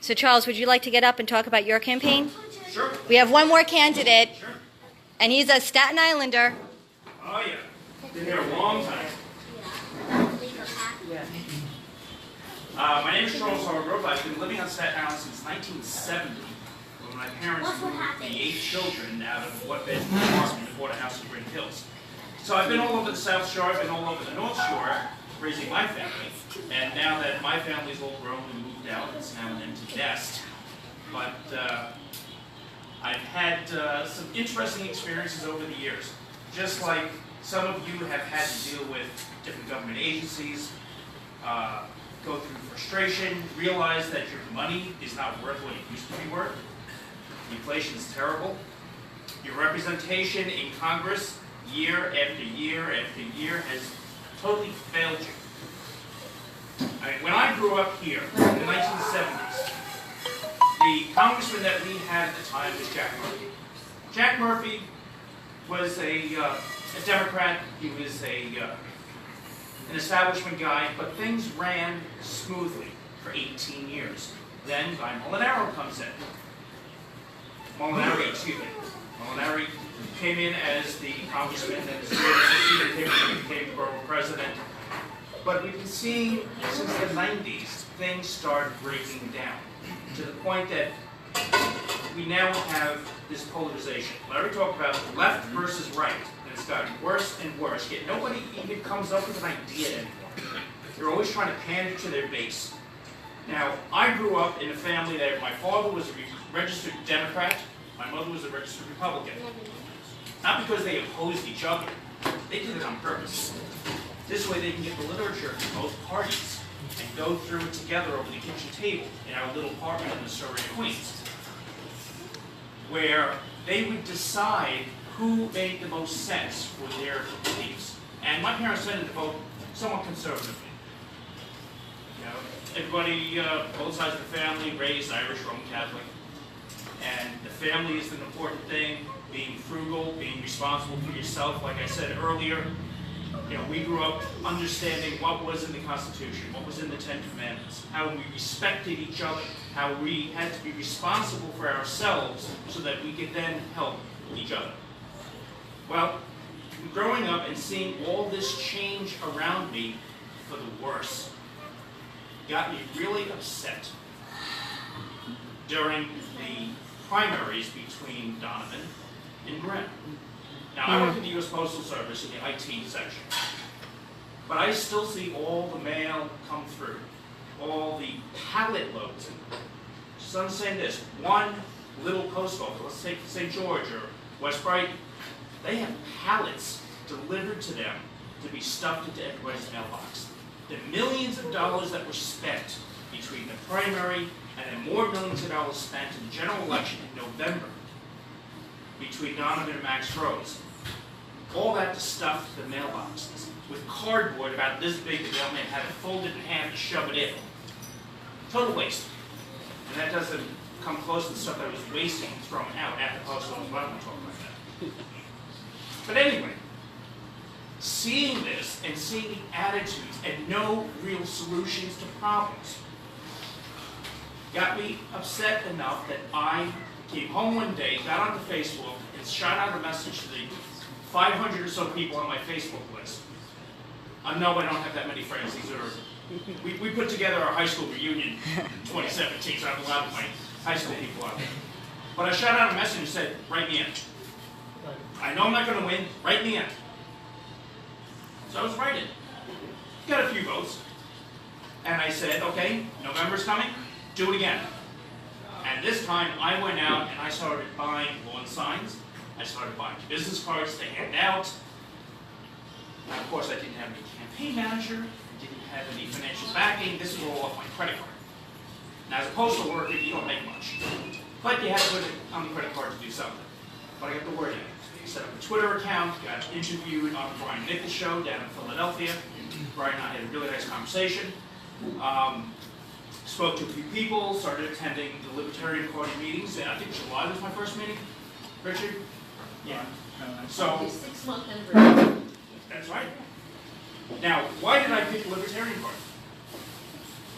So Charles, would you like to get up and talk about your campaign? Sure. We have one more candidate, Sure. and he's a Staten Islander. Oh yeah. Been here a long time. My name is Charles Hargrove. I've been living on Staten Island since 1970, when my parents moved the 8 children out of one-bedroom apartment and bought a house in Green Hills. So I've been all over the South Shore, I've been all over the North Shore, raising my family. And now that my family's all grown and moved out, it's now an empty nest. But I've had some interesting experiences over the years. Just like some of you have had to deal with different government agencies, go through frustration, realize that your money is not worth what it used to be worth. Inflation is terrible. Your representation in Congress, year after year after year, has totally failed you. I mean, when I grew up here in the 1970s, the congressman that we had at the time was Jack Murphy. Jack Murphy was a Democrat. He was an establishment guy, but things ran smoothly for 18 years. Then Guy Molinaro comes in. Molinaro came in as the congressman, and succeeded him and became borough president. But we've been seeing since the 90s, things started breaking down to the point that we now have this polarization. Larry talked about left versus right, and it's gotten worse and worse, yet nobody even comes up with an idea anymore. They're always trying to pander to their base. Now, I grew up in a family that my father was a registered Democrat, my mother was a registered Republican. Not because they opposed each other, they did it on purpose. This way they can get the literature from both parties and go through it together over the kitchen table in our little apartment in the Surrey, Queens, where they would decide who made the most sense for their beliefs. And my parents tended to vote somewhat conservatively. You know, everybody, both sides of the family, raised Irish, Roman Catholic. And the family is an important thing, being frugal, being responsible for yourself, like I said earlier. You know, we grew up understanding what was in the Constitution, what was in the 10 Commandments, how we respected each other, how we had to be responsible for ourselves so that we could then help each other. Well, growing up and seeing all this change around me for the worse got me really upset during the primaries between Donovan and Grimm. Now, I work in the U.S. Postal Service in the IT section, but I still see all the mail come through, all the pallet loads. So I'm saying this, one little post office, let's take St. George or West Brighton, they have pallets delivered to them to be stuffed into everybody's mailbox. The millions of dollars that were spent between the primary and then more millions of dollars spent in the general election in November between Donovan and Max Rose. All that to stuff the mailboxes with cardboard about this big. The mailman had to fold it in half to shove it in. Total waste. And that doesn't come close to the stuff that was wasting and thrown out at the post office. I don't want to talk about that. But anyway, seeing this and seeing the attitudes and no real solutions to problems got me upset enough that I came home one day, got onto Facebook, and shot out a message to the 500 or so people on my Facebook list. No, I don't have that many friends. These are we put together our high school reunion in 2017, so I have a lot of my high school people out there. But I shot out a message and said, write me in. I know I'm not going to win, write me in. So I was writing. Got a few votes. And I said, okay, November's coming, do it again. And this time I went out and I started buying lawn signs. I started buying business cards to hand out. And of course I didn't have any campaign manager, I didn't have any financial backing. This was all off my credit card. Now as a postal worker, you don't make much. But you had to put it on the credit card to do something. But I got the word out. I set up a Twitter account, got interviewed on the Brian Nichols show down in Philadelphia. Brian and I had a really nice conversation. Spoke to a few people, started attending the Libertarian Party meetings, and I think July was my first meeting. Richard? Yeah. So, 6 month anniversary. That's right. Now, why did I pick the Libertarian Party?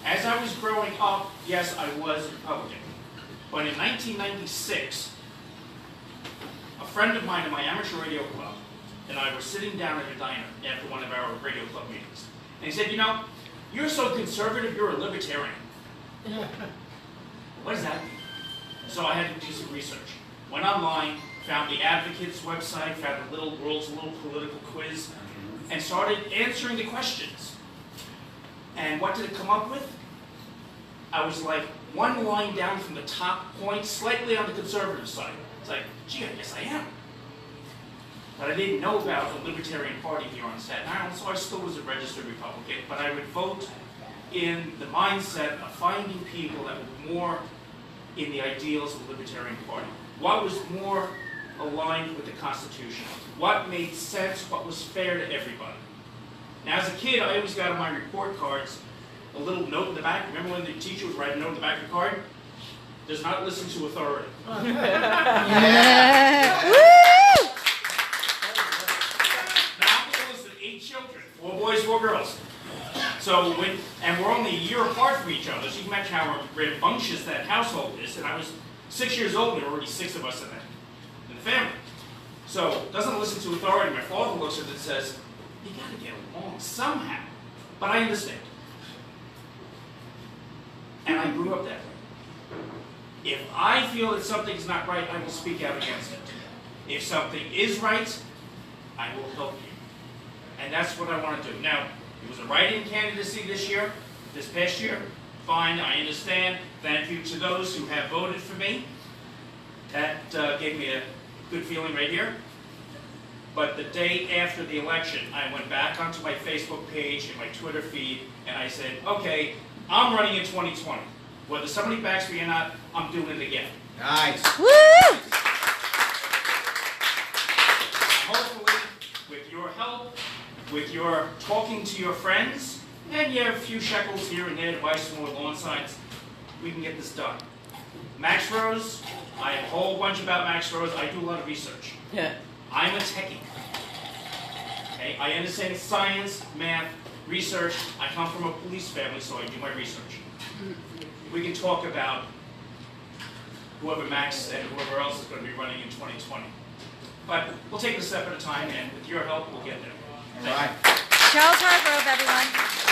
As I was growing up, yes, I was Republican. But in 1996, a friend of mine in my amateur radio club and I were sitting down at a diner after one of our radio club meetings. And he said, you know, you're so conservative, you're a libertarian. What does that mean? So I had to do some research. Went online, found the Advocate's website, found the world's little political quiz, and started answering the questions. And what did it come up with? I was like one line down from the top point, slightly on the conservative side. It's like, gee, I guess I am. But I didn't know about the Libertarian Party here on Staten Island, so I still was a registered Republican, but I would vote in the mindset of finding people that were more in the ideals of the Libertarian Party. What was more aligned with the Constitution? What made sense? What was fair to everybody? Now, as a kid, I always got on my report cards a little note in the back. Remember when the teacher would write a note in the back of the card? Does not listen to authority. Yeah. Woo! Now, I'm going to listen to 8 children, 4 boys, 4 girls. So and we're only a year apart from each other, so you can imagine how rambunctious that household is. And I was 6 years old, and there were already 6 of us in the family. So, doesn't listen to authority. My father looks at it and says, you got to get along somehow. But I understand. And I grew up that way. If I feel that something's not right, I will speak out against it. If something is right, I will help you. And that's what I want to do. Now, it was a write-in candidacy this past year. Fine, I understand. Thank you to those who have voted for me. That gave me a good feeling right here. But the day after the election, I went back onto my Facebook page and my Twitter feed, and I said, okay, I'm running in 2020. Whether somebody backs me or not, I'm doing it again. Nice. Woo! Hopefully, with your help, with your talking to your friends, and a few shekels here and there to buy some more lawn signs, we can get this done. Max Rose, I have a whole bunch about Max Rose. I do a lot of research. Yeah. I'm a techie. Okay? I understand science, math, research. I come from a police family, so I do my research. We can talk about whoever Max and whoever else is going to be running in 2020. But we'll take it a step at a time, and with your help, we'll get there. All right. Charles Hargrove, everyone.